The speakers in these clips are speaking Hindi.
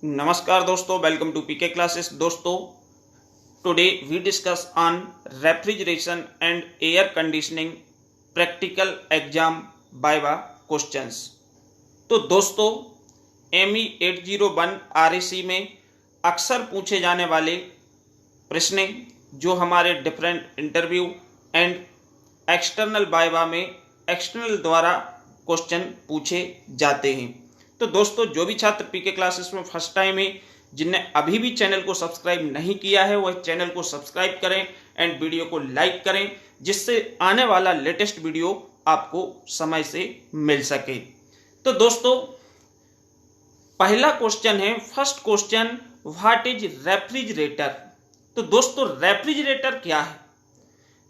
नमस्कार दोस्तों, वेलकम टू पीके क्लासेस। दोस्तों, today we discuss on refrigeration and air conditioning practical exam viva questions. तो दोस्तों, ME 801 RAC में अक्सर पूछे जाने वाले प्रश्न जो हमारे different interview and external viva में एक्सटर्नल द्वारा क्वेश्चन पूछे जाते हैं। तो दोस्तों, जो भी छात्र पीके क्लासेस में फर्स्ट टाइम है, जिनने अभी भी चैनल को सब्सक्राइब नहीं किया है, वह चैनल को सब्सक्राइब करें एंड वीडियो को लाइक करें, जिससे आने वाला लेटेस्ट वीडियो आपको समय से मिल सके। तो दोस्तों, पहला क्वेश्चन है, first question, what is refrigerator. तो दोस्तों, रेफ्रिजरेटर क्या है?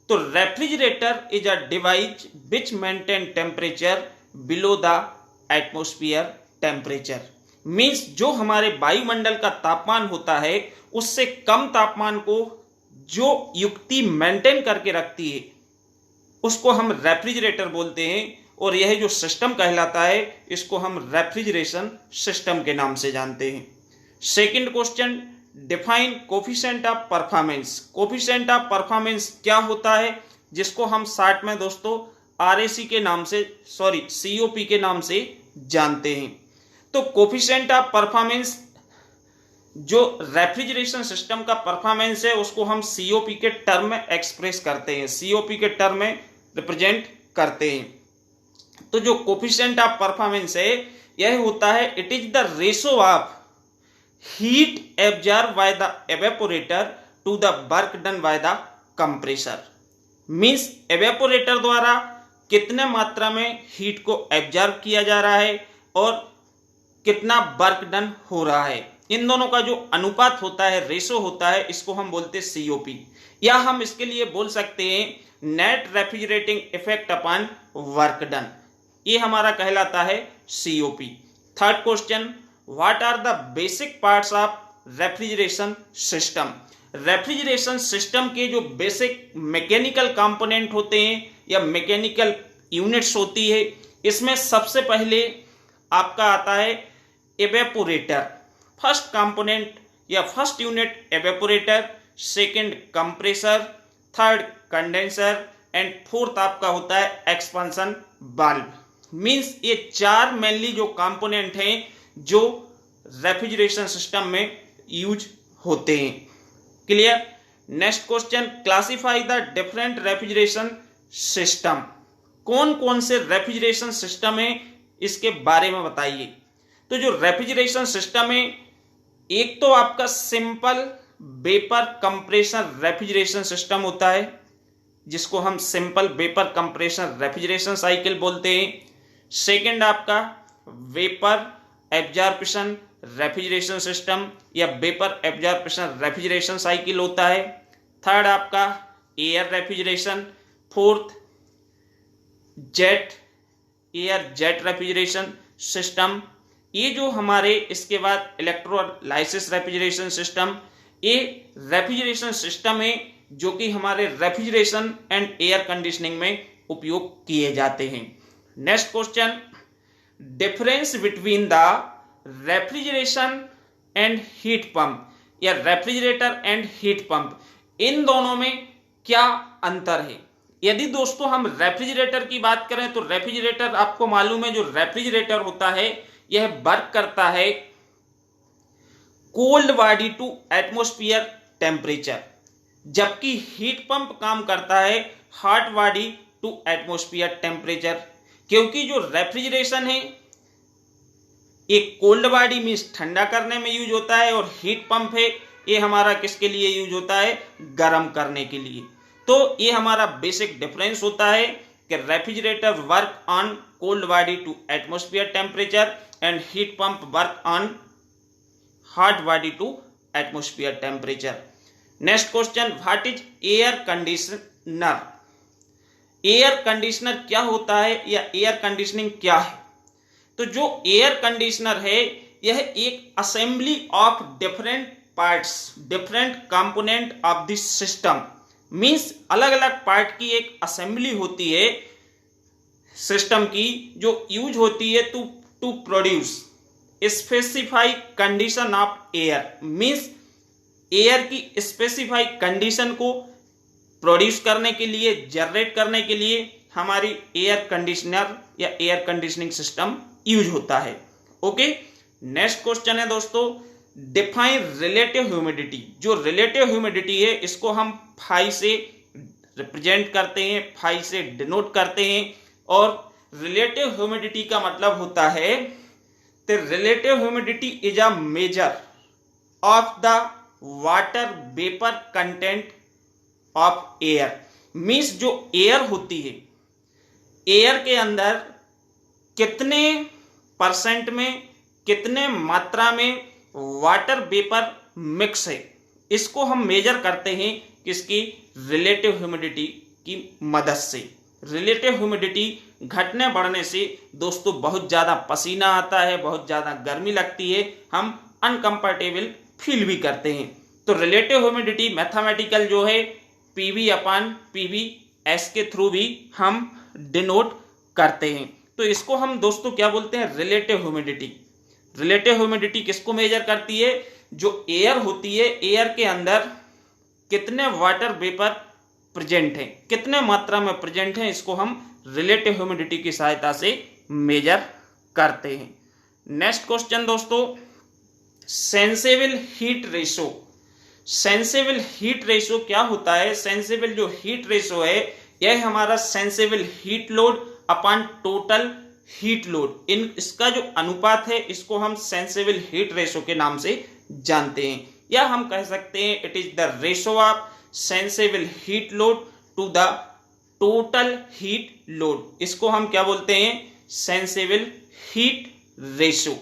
तो refrigerator is a device which maintain temperature below the atmosphere temperature. Means जो हमारे वायुमंडल का तापमान होता है उससे कम तापमान को जो युक्ति मेंटेन करके रखती है उसको हम रेफ्रिजरेटर बोलते हैं, और यह जो सिस्टम कहलाता है इसको हम रेफ्रिजरेशन सिस्टम के नाम से जानते हैं। Second question, define coefficient of performance. Coefficient of performance क्या होता है, जिसको हम शॉर्ट में दोस्तों RAC के नाम से COP के नाम से जानते हैं। तो कोफिशिएंट ऑफ परफॉर्मेंस जो रेफ्रिजरेशन सिस्टम का परफॉर्मेंस है उसको हम COP के टर्म में एक्सप्रेस करते हैं, COP के टर्म में रिप्रेजेंट करते हैं। तो जो कोफिशिएंट ऑफ परफॉर्मेंस है यह होता है, it is the ratio of heat absorb by the evaporator to the work done by the compressor. Means evaporator द्वारा कितने मात्रा में हीट को एब्जॉर्ब किया जा रहा है और कितना वर्क डन हो रहा है, इन दोनों का जो अनुपात होता है, रेशो होता है, इसको हम बोलते हैं COP, या हम इसके लिए बोल सकते हैं net refrigerating effect upon work done. ये हमारा कहलाता है COP। Third question, what are the basic parts of refrigeration system. Refrigeration system के जो बेसिक मैकेनिकल कंपोनेंट होते हैं या मैकेनिकल यूनिट्स होती है, इसमें सबसे पहले आपका आता है एवेपोरेटर। फर्स्ट कंपोनेंट या first unit evaporator, second compressor, third condenser and fourth आपका होता है एक्सपेंशन वाल्व। मींस ये चार मेनली जो कंपोनेंट हैं जो रेफ्रिजरेशन सिस्टम में यूज होते हैं। Clear. Next question, classify the different refrigeration system. कौन कौन से रेफ्रिजरेशन सिस्टम है इसके बारे में बताइए। तो जो रेफ्रिजरेशन सिस्टम है, एक तो आपका simple vapour compression refrigeration system होता है, जिसको हम simple vapour compression refrigeration cycle बोलते हैं। सेकंड आपका वेपर एब्जॉर्प्शन रेफ्रिजरेशन सिस्टम या वेपर एब्जॉर्प्शन रेफ्रिजरेशन साइकिल होता है। थर्ड आपका air refrigeration. Fourth air jet refrigeration system. ये जो हमारे इसके बाद इलेक्ट्रोलाइसिस रेफ्रिजरेशन सिस्टम, ये रेफ्रिजरेशन सिस्टम है जो कि हमारे रेफ्रिजरेशन एंड एयर कंडीशनिंग में उपयोग किए जाते हैं। Next question, difference between the refrigeration and heat pump या रेफ्रिजरेटर एंड हीट पंप, इन दोनों में क्या अंतर है। यदि दोस्तों हम रेफ्रिजरेटर की बात करें तो रेफ्रिजरेटर आपको मालूम है, जो रेफ्रिजरेटर होता है यह वर्क करता है cold body to atmosphere temperature, जबकि हीट पंप काम करता है hot body to atmosphere temperature. क्योंकि जो रेफ्रिजरेशन है एक कोल्ड बॉडी मींस ठंडा करने में यूज होता है, और हीट पंप है ये हमारा किसके लिए यूज होता है, गर्म करने के लिए। तो ये हमारा बेसिक डिफरेंस होता है कि refrigerator work on cold body to atmosphere temperature and heat pump work on hot body to atmosphere temperature. Next question, what is air conditioner. Air conditioner क्या होता है या एयर कंडीशनिंग क्या है। तो जो एयर कंडीशनर है यह एक assembly of different parts, different component of this system. Means अलग अलग पार्ट की एक असेंबली होती है सिस्टम की, जो यूज होती है to produce specify condition of air, means air की स्पेसिफाई कंडीशन को प्रोड्यूस करने के लिए, जनरेट करने के लिए हमारी एयर कंडीशनर या एयर कंडीशनिंग सिस्टम यूज होता है। ओके, नेक्स्ट क्वेश्चन है दोस्तों, डिफाइन रिलेटिव ह्यूमिडिटी। जो रिलेटिव ह्यूमिडिटी है इसको हम फाई से रिप्रेजेंट करते हैं, फाई से डिनोट करते हैं। और रिलेटिव ह्यूमिडिटी का मतलब होता है the relative humidity is a measure of the water vapour content of air. Means जो एयर होती है, एयर के अंदर कितने परसेंट में, कितने मात्रा में वाटर वेपर मिक्स है, इसको हम मेजर करते हैं किसकी, रिलेटिव ह्यूमिडिटी की मदद से। रिलेटिव ह्यूमिडिटी घटने बढ़ने से दोस्तों बहुत ज़्यादा पसीना आता है, बहुत ज़्यादा गर्मी लगती है, हम अनकंफर्टेबल फील भी करते हैं। तो रिलेटिव ह्यूमिडिटी मैथमेटिकल जो है पीवी अपान पीवी एस के थ्रू भी हम डिनोट करते हैं। तो इसको हम दोस्तों क्या बोलते हैं, रिलेटिव ह्यूमिडिटी। रिलेटिव ह्यूमिडिटी किसको मेजर करती है, जो एयर होती है, एयर के अंदर कितने वाटर वेपर प्रेजेंट है, कितने मात्रा में प्रेजेंट है, इसको हम रिलेटिव ह्यूमिडिटी की सहायता से मेजर करते हैं। नेक्स्ट क्वेश्चन दोस्तों, sensible heat ratio. Sensible heat ratio क्या होता है, सेंसिबल जो हीट रेशो है यह हमारा sensible heat load upon total heat load, इसका जो अनुपात है इसको हम सेंसिबल हीट रेशो के नाम से जानते हैं। या हम कह सकते हैं it is the ratio of sensible heat load to the total heat load, इसको हम क्या बोलते हैं, सेंसिबल हीट रेशो।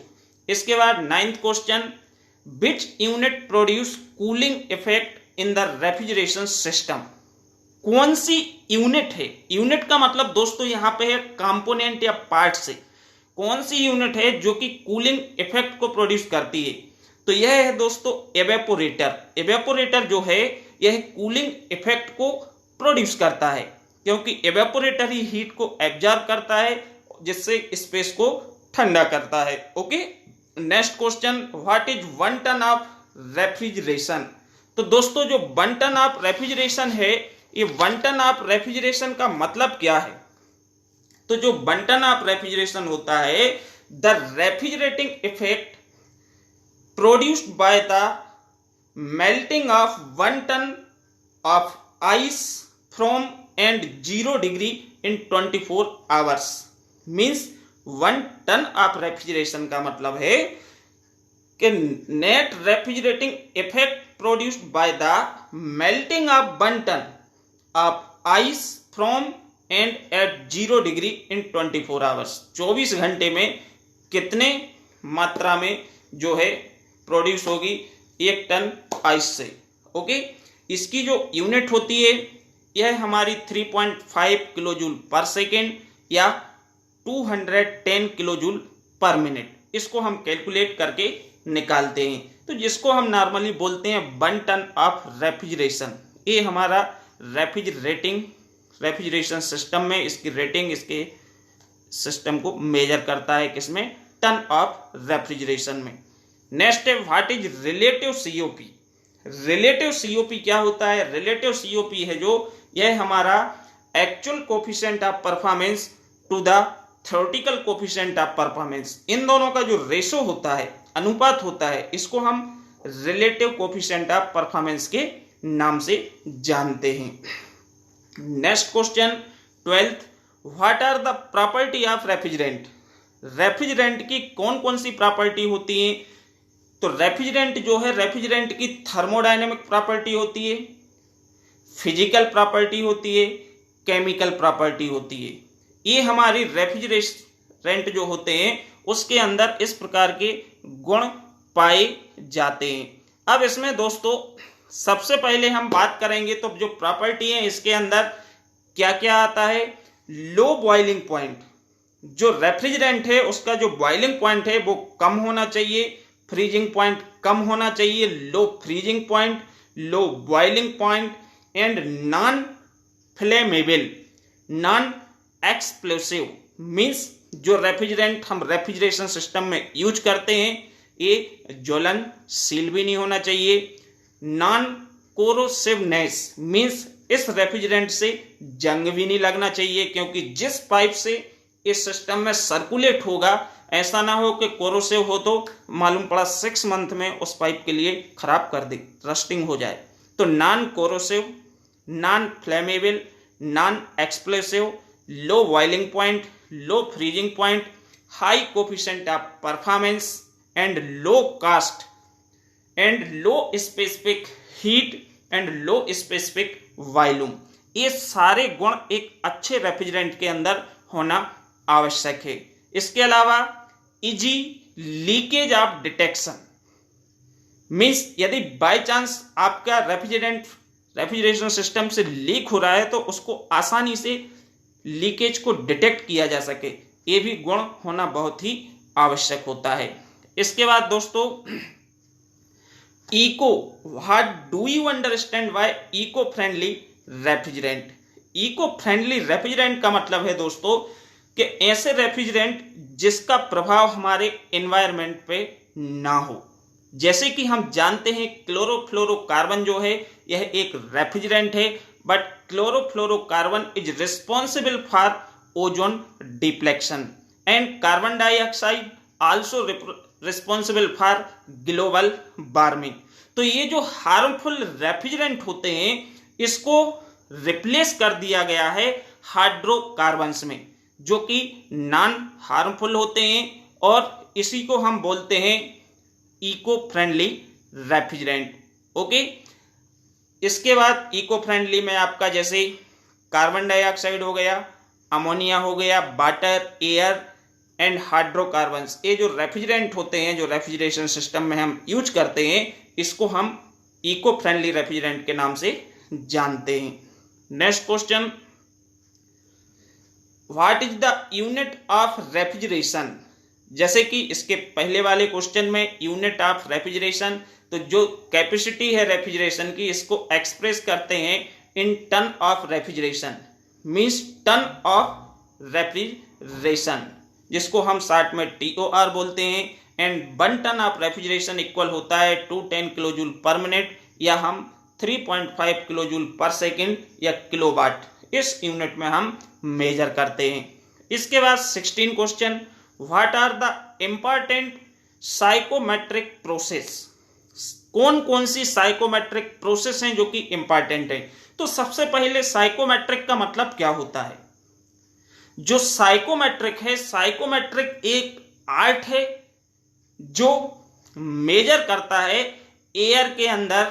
इसके बाद 9th question, which unit produce cooling effect in the refrigeration system. कौन सी यूनिट है, यूनिट का मतलब दोस्तों यहां पे है कंपोनेंट या पार्ट से, कौन सी यूनिट है जो कि कूलिंग इफेक्ट को प्रोड्यूस करती है, तो यह है दोस्तों एवेपोरेटर। एवेपोरेटर जो है यह कूलिंग इफेक्ट को प्रोड्यूस करता है, क्योंकि एवेपोरेटर ही हीट को एब्जॉर्ब करता है जिससे स्पेस को ठंडा करता है। Okay, next question, what is 1 ton of refrigeration. तो दोस्तों जो 1 टन ऑफ रेफ्रिजरेशन है, ये 1 टन ऑफ रेफ्रिजरेशन का मतलब क्या है, तो जो 1 टन ऑफ रेफ्रिजरेशन होता है, the refrigerating effect produced by the melting of 1 ton of ice from and 0 degree in 24 hours. Means 1 ton of refrigeration का मतलब है कि net refrigerating effect produced by the melting of 1 ton of ice from and at 0 degree in 24 hours. 24 घंटे में कितने मात्रा में जो है प्रोड्यूस होगी 1 टन आइस से। ओके, इसकी जो यूनिट होती है यह हमारी 3.5 किलोजूल पर सेकेंड या 210 किलोजूल पर मिनट, इसको हम कैलकुलेट करके निकालते हैं। तो जिसको हम नॉर्मली बोलते हैं 1 टन ऑफ रेफ्रिजरेशन, ये हमारा रेफ्रिजरेशन सिस्टम में इसकी रेटिंग इसके सिस्टम को मेजर करता है, किसमें, टन ऑफ रेफ्रिजरेशन में। नेक्स्ट है what is relative COP. Relative COP क्या होता है, रिलेटिव सीओपी है जो यह हमारा actual coefficient of performance to the theoretical coefficient of performance, इन दोनों का जो रेशो होता है, अनुपात होता है, इसको हम रिलेटिव कोफिशिएंट ऑफ परफॉर्मेंस के नाम से जानते हैं। Next question 12th, what are the property of refrigerant. Refrigerant की कौन कौन सी प्रॉपर्टी होती है, तो रेफ्रिजरेंट जो है, रेफ्रिजरेंट की थर्मोडायनेमिक प्रॉपर्टी होती है, फिजिकल प्रॉपर्टी होती है, केमिकल प्रॉपर्टी होती है। ये हमारी रेफ्रिजरेंट जो होते हैं उसके अंदर इस प्रकार के गुण पाए जाते हैं। अब इसमें दोस्तों सबसे पहले हम बात करेंगे तो जो प्रॉपर्टी है इसके अंदर क्या क्या आता है। लो बॉइलिंग पॉइंट, जो रेफ्रिजरेंट है उसका जो बॉइलिंग पॉइंट है वो कम होना चाहिए, फ्रीजिंग पॉइंट कम होना चाहिए, low freezing point, low boiling point and non flammable, non explosive, means जो रेफ्रिजरेंट हम रेफ्रिजरेशन सिस्टम में यूज करते हैं ये ज्वलनशील भी नहीं होना चाहिए। नॉन कोरोसिवनेस मीन्स इस रेफ्रिजरेंट से जंग भी नहीं लगना चाहिए, क्योंकि जिस पाइप से इस सिस्टम में सर्कुलेट होगा ऐसा ना हो कि कोरोसिव हो तो मालूम पड़ा 6 मंथ में उस पाइप के लिए खराब कर दे, रस्टिंग हो जाए। तो non corrosive, non flammable, non explosive, low boiling point, low freezing point, high coefficient of performance and low cost and low specific heat and low specific volume, ये सारे गुण एक अच्छे रेफ्रिजरेंट के अंदर होना आवश्यक है। इसके अलावा easy leakage of detection means यदि बाय चांस आपका रेफ्रिजरेशन सिस्टम से लीक हो रहा है तो उसको आसानी से लीकेज को डिटेक्ट किया जा सके, ये भी गुण होना बहुत ही आवश्यक होता है। इसके बाद दोस्तों eco, what do you understand by eco friendly refrigerant? Eco friendly refrigerant का मतलब है दोस्तों कि ऐसे रेफ्रिजरेंट जिसका प्रभाव हमारे एनवायरनमेंट पे ना हो। जैसे कि हम जानते हैं क्लोरोफ्लोरोकार्बन जो है यह एक रेफ्रिजरेंट है, but chlorofluorocarbon is responsible for ozone deflection and carbon dioxide also responsible for global warming. तो ये जो हार्मफुल रेफ्रिजरेंट होते हैं इसको रिप्लेस कर दिया गया है हाइड्रोकार्बन्स में, जो कि नॉन हार्मफुल होते हैं और इसी को हम बोलते हैं इको फ्रेंडली रेफ्रिजरेंट। ओके, इसके बाद इको फ्रेंडली में आपका जैसे कार्बन डाइऑक्साइड हो गया, अमोनिया हो गया, वाटर, एयर एंड हाइड्रोकार्बन्स, ये जो रेफ्रिजरेंट होते हैं जो रेफ्रिजरेशन सिस्टम में हम यूज करते हैं इसको हम इको फ्रेंडली रेफ्रिजरेंट के नाम से जानते हैं। Next question, what is the unit of refrigeration? जैसे कि इसके पहले वाले क्वेश्चन में यूनिट ऑफ रेफ्रिजरेशन, तो जो कैपेसिटी है रेफ्रिजरेशन की इसको एक्सप्रेस करते हैं in ton of refrigeration, means ton of refrigeration, जिसको हम शॉर्ट में TOR बोलते हैं। And 1 ton of refrigeration equal होता है 210 किलो जूल पर मिनट, या हम 3.5 किलो जूल पर सेकेंड या किलोवाट, इस यूनिट में हम मेजर करते हैं। इसके बाद 16 question, what are the important psychrometric process? कौन कौन सी साइकोमेट्रिक प्रोसेस हैं जो कि इंपॉर्टेंट है? तो सबसे पहले साइकोमेट्रिक का मतलब क्या होता है? जो साइकोमेट्रिक है, साइकोमेट्रिक एक आर्ट है जो मेजर करता है एयर के अंदर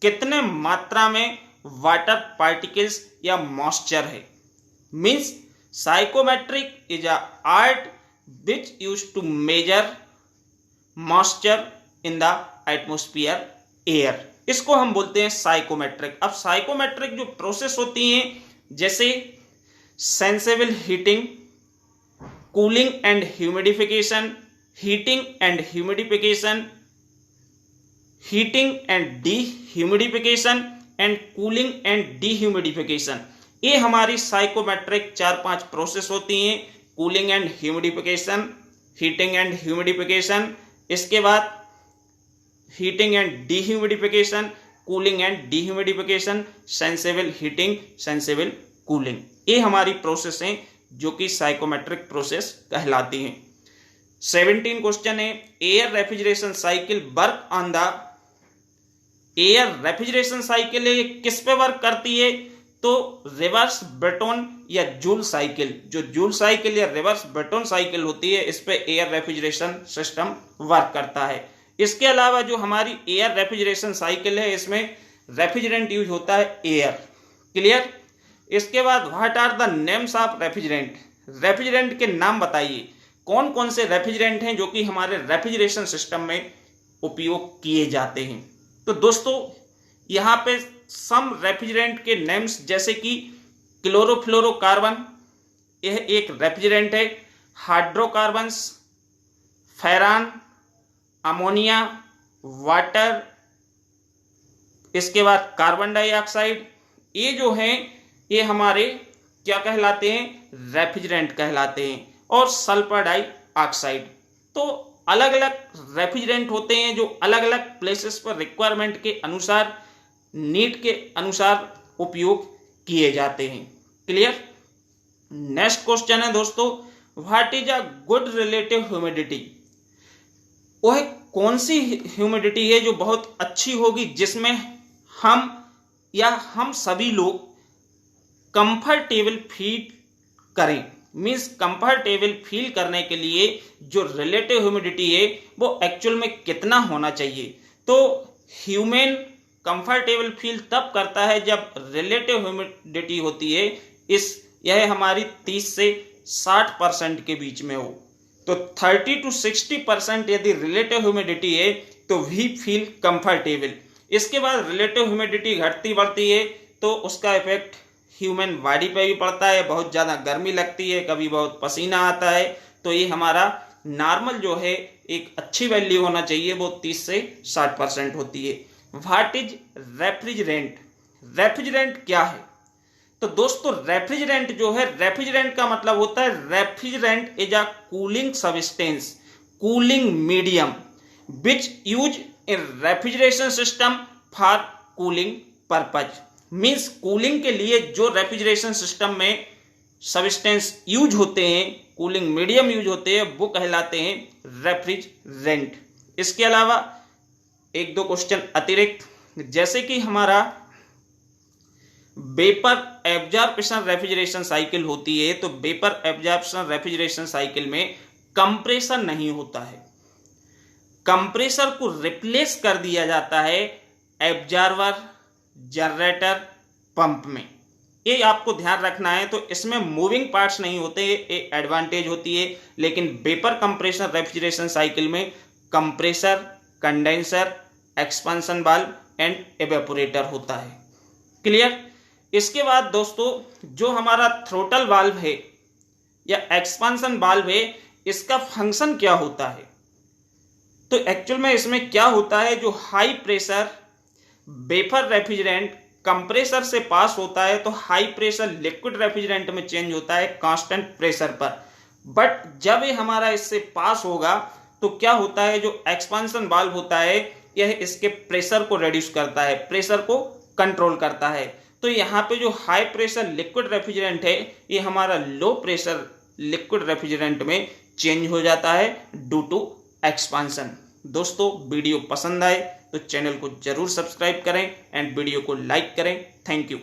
कितने मात्रा में वाटर पार्टिकल्स या मॉइस्चर है। Means psychrometric is a art which use to measure moisture in the atmosphere air, इसको हम बोलते हैं साइकोमेट्रिक। अब साइकोमेट्रिक जो प्रोसेस होती हैं जैसे sensible heating, cooling and humidification, heating and humidification, heating and dehumidification and cooling and dehumidification, ये हमारी साइकोमेट्रिक 4-5 प्रोसेस होती हैं। Cooling and humidification, heating and humidification, इसके बाद heating and dehumidification, cooling and dehumidification, sensible heating, sensible cooling, ये हमारी प्रोसेस हैं जो कि साइकोमेट्रिक प्रोसेस कहलाती हैं। 17 क्वेश्चन है, air refrigeration cycle work on the, air refrigeration cycle है किस पे वर्क करती है? तो रिवर्स ब्रेटोन या जूल साइकिल, जो जूल साइकिल या रिवर्स ब्रेटोन साइकिल होती है इस पे एयर रेफ्रिजरेशन सिस्टम वर्क करता है। इसके अलावा जो हमारी एयर रेफ्रिजरेशन साइकिल है इसमें रेफ्रिजरेंट यूज होता है एयर, क्लियर। इसके बाद what are the names of refrigerant? Refrigerant के नाम बताइए, कौन कौन से रेफ्रिजरेंट हैं जो कि हमारे रेफ्रिजरेशन सिस्टम में उपयोग किए जाते हैं? तो दोस्तों यहाँ पे सम रेफ्रिजरेंट के नेम्स जैसे कि क्लोरोफ्लोरोकार्बन, यह एक रेफ्रिजरेंट है, हाइड्रोकार्बन्स, फेरान, अमोनिया, वाटर, इसके बाद कार्बन डाइऑक्साइड, ये जो हैं ये हमारे क्या कहलाते हैं? रेफ्रिजरेंट कहलाते हैं। और सल्फर डाइऑक्साइड। तो अलग अलग रेफ्रिजरेंट होते हैं जो अलग अलग प्लेसेस पर रिक्वायरमेंट के अनुसार, नीड के अनुसार उपयोग किए जाते हैं। क्लियर। नेक्स्ट क्वेश्चन है दोस्तों, what is a good relative humidity? वह कौन सी ह्यूमिडिटी है जो बहुत अच्छी होगी, जिसमें हम सभी लोग कंफर्टेबल फील करें। मीन्स कंफर्टेबल फील करने के लिए जो रिलेटिव ह्यूमिडिटी है वो एक्चुअल में कितना होना चाहिए? तो ह्यूमन कंफर्टेबल फील तब करता है जब रिलेटिव ह्यूमिडिटी होती है यह हमारी 30 से 60% के बीच में हो। तो 30 to 60% यदि रिलेटिव ह्यूमिडिटी है तो वी फील कंफर्टेबल। इसके बाद रिलेटिव ह्यूमिडिटी घटती बढ़ती है तो उसका इफेक्ट ह्यूमन बॉडी पे भी पड़ता है। बहुत ज़्यादा गर्मी लगती है, कभी बहुत पसीना आता है। तो ये हमारा नॉर्मल जो है एक अच्छी वैल्यू होना चाहिए, वो 30 से 60% होती है। What is refrigerant? रेफ्रिजरेंट क्या है? तो दोस्तों रेफ्रिजरेंट जो है, रेफ्रिजरेंट का मतलब होता है refrigerant is a cooling substance, cooling medium which use in refrigeration system for cooling purpose. Means cooling के लिए जो रेफ्रिजरेशन सिस्टम में सब्सटेंस यूज होते हैं, कूलिंग मीडियम यूज होते हैं, वो कहलाते हैं रेफ्रिजरेंट। इसके अलावा एक दो क्वेश्चन अतिरिक्त, जैसे कि हमारा वेपर एब्जॉर्प्शन रेफ्रिजरेशन साइकिल होती है, तो वेपर एब्जॉर्प्शन रेफ्रिजरेशन साइकिल में कंप्रेसर नहीं होता है। कंप्रेसर को रिप्लेस कर दिया जाता है एब्जॉर्बर, जनरेटर, पंप में। ये आपको ध्यान रखना है। तो इसमें मूविंग पार्ट्स नहीं होते, ये एडवांटेज होती है। लेकिन वेपर कंप्रेशन रेफ्रिजरेशन साइकिल में compressor, condenser, expansion valve and evaporator होता है। क्लियर। इसके बाद दोस्तों जो हमारा थ्रोटल वाल्व है या एक्सपेंशन वाल्व है, इसका फंक्शन क्या होता है? तो एक्चुअल में इसमें क्या होता है, जो high pressure vapour refrigerant compressor से पास होता है तो हाई प्रेशर लिक्विड रेफ्रिजरेंट में चेंज होता है कांस्टेंट प्रेशर पर। बट जब ये हमारा इससे पास होगा तो क्या होता है, जो एक्सपेंशन वाल्व होता है यह इसके प्रेशर को रिड्यूस करता है, प्रेशर को कंट्रोल करता है। तो यहाँ पे जो हाई प्रेशर लिक्विड रेफ्रिजरेंट है ये हमारा लो प्रेशर लिक्विड रेफ्रिजरेंट में चेंज हो जाता है ड्यू टू एक्सपेंशन। दोस्तों वीडियो पसंद आए तो चैनल को जरूर सब्सक्राइब करें एंड वीडियो को लाइक करें। Thank you.